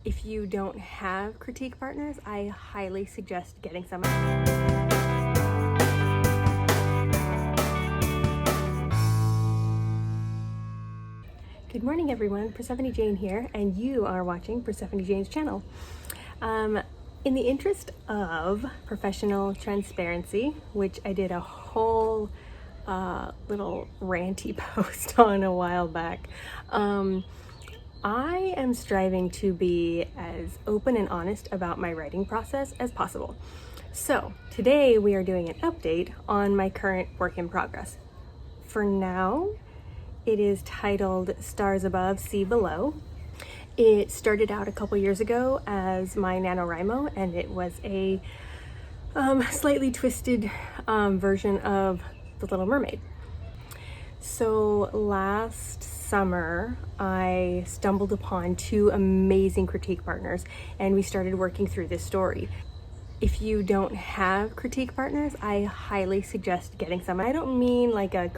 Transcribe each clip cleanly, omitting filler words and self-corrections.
If you don't have critique partners, I highly suggest getting some. Good morning, everyone. Persephone Jane here, and you are watching Persephone Jane's channel. In the interest of professional transparency, which I did a whole little ranty post on a while back, I am striving to be as open and honest about my writing process as possible. So today we are doing an update on my current work in progress. For now, it is titled Stars Above, Sea Below. It started out a couple years ago as my NaNoWriMo, and it was a slightly twisted version of The Little Mermaid. So last summer, I stumbled upon two amazing critique partners, and we started working through this story. If you don't have critique partners, I highly suggest getting some. I don't mean like a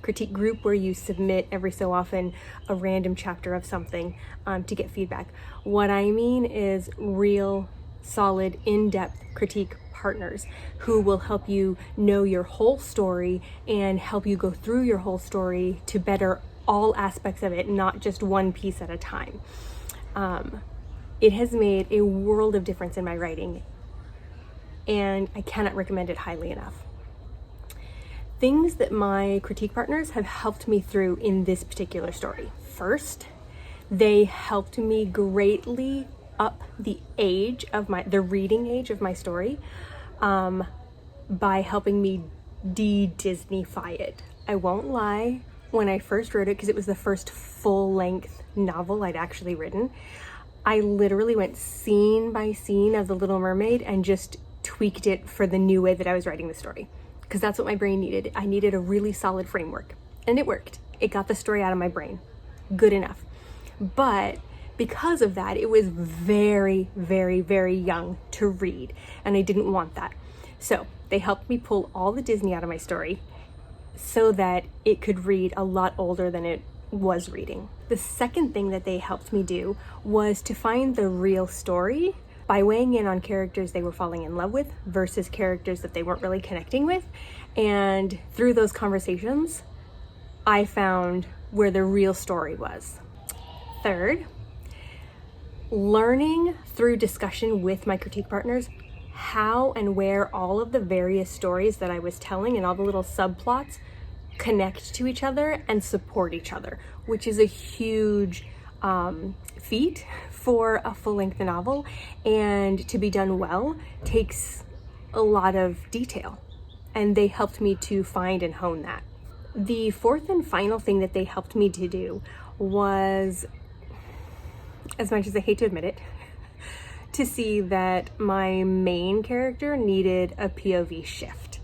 critique group where you submit every so often a random chapter of something to get feedback. What I mean is real, solid, in-depth critique partners who will help you know your whole story and help you go through your whole story to better all aspects of it, not just one piece at a time. It has made a world of difference in my writing, and I cannot recommend it highly enough. Things that my critique partners have helped me through in this particular story. First, they helped me greatly up the reading age of my story by helping me de-Disneyfy it. I won't lie, when I first wrote it, because it was the first full-length novel I'd actually written, I literally went scene by scene of The Little Mermaid and just tweaked it for the new way that I was writing the story, because that's what my brain needed. I needed a really solid framework, and it worked. It got the story out of my brain good enough. But because of that, it was very, very, very young to read, and I didn't want that. So they helped me pull all the Disney out of my story so that it could read a lot older than it was reading. The second thing that they helped me do was to find the real story by weighing in on characters they were falling in love with versus characters that they weren't really connecting with. And through those conversations, I found where the real story was. Third, learning through discussion with my critique partners how and where all of the various stories that I was telling and all the little subplots connect to each other and support each other, which is a huge feat for a full-length novel, and to be done well takes a lot of detail, and they helped me to find and hone that. The fourth and final thing that they helped me to do was, as much as I hate to admit it, to see that my main character needed a POV shift.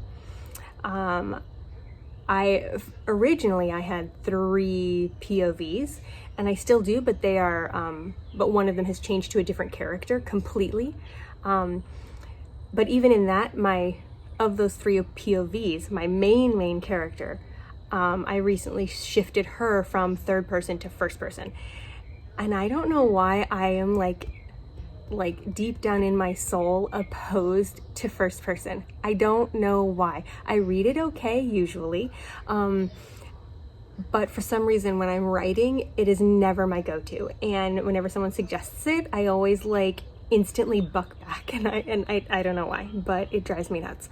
Originally I had 3 POVs, and I still do, but they are, but one of them has changed to a different character completely. But even in that, of those 3 POVs, my main character, I recently shifted her from third person to first person. And I don't know why I am like deep down in my soul opposed to first person. I don't know why. I read it okay usually, but for some reason when I'm writing, it is never my go-to. And whenever someone suggests it, I always instantly buck back, and I don't know why, but it drives me nuts.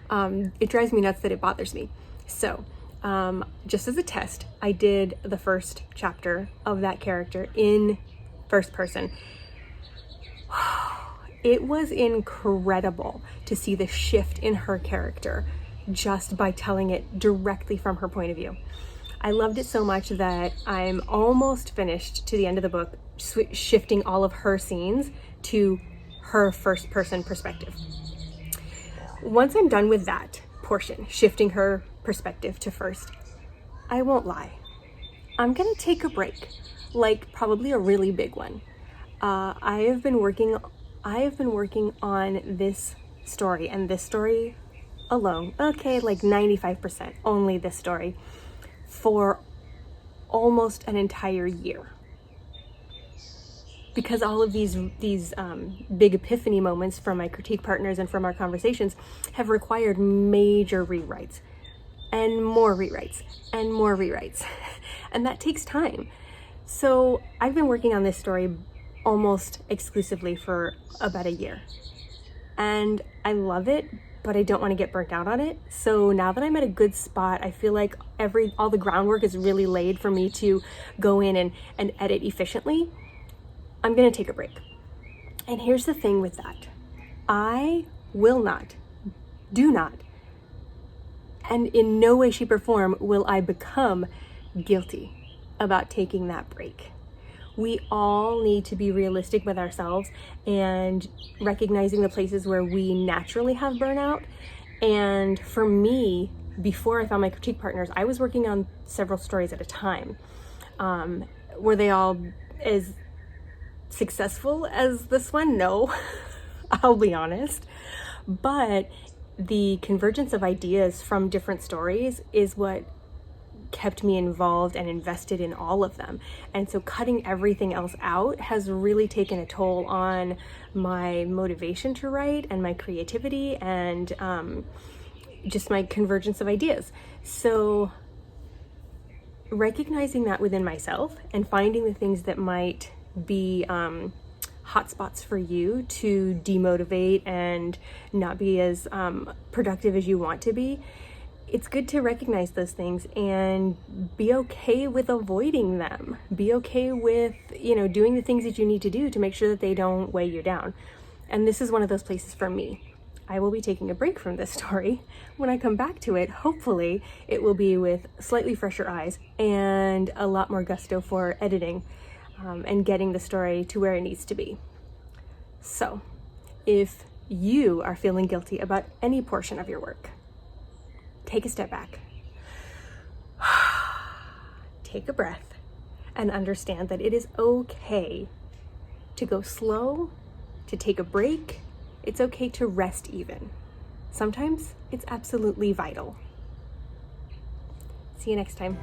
It drives me nuts that it bothers me. So just as a test, I did the first chapter of that character in first person. It was incredible to see the shift in her character just by telling it directly from her point of view. I loved it so much that I'm almost finished to the end of the book, shifting all of her scenes to her first person perspective. Once I'm done with that portion, shifting her perspective to first, I won't lie, I'm gonna take a break, probably a really big one. I have been working on this story, and this story alone, 95%, only this story, for almost an entire year. because all of these big epiphany moments from my critique partners and from our conversations have required major rewrites and more rewrites and more rewrites. And that takes time. So I've been working on this story almost exclusively for about a year. And I love it, but I don't want to get burnt out on it. So now that I'm at a good spot, I feel like all the groundwork is really laid for me to go in and edit efficiently. I'm gonna take a break. And here's the thing with that. I will not, do not, and in no way, shape, or form will I become guilty about taking that break. We all need to be realistic with ourselves and recognizing the places where we naturally have burnout. And for me, before I found my critique partners, I was working on several stories at a time. Were they all as successful as this one? No, I'll be honest. But the convergence of ideas from different stories is what kept me involved and invested in all of them. And so cutting everything else out has really taken a toll on my motivation to write and my creativity and just my convergence of ideas. So recognizing that within myself and finding the things that might be hotspots for you to demotivate and not be as productive as you want to be, it's good to recognize those things and be okay with avoiding them. Be okay with, doing the things that you need to do to make sure that they don't weigh you down. And this is one of those places for me. I will be taking a break from this story. When I come back to it, hopefully it will be with slightly fresher eyes and a lot more gusto for editing and getting the story to where it needs to be. So, if you are feeling guilty about any portion of your work, take a step back, take a breath, and understand that it is okay to go slow, to take a break. It's okay to rest even. Sometimes it's absolutely vital. See you next time.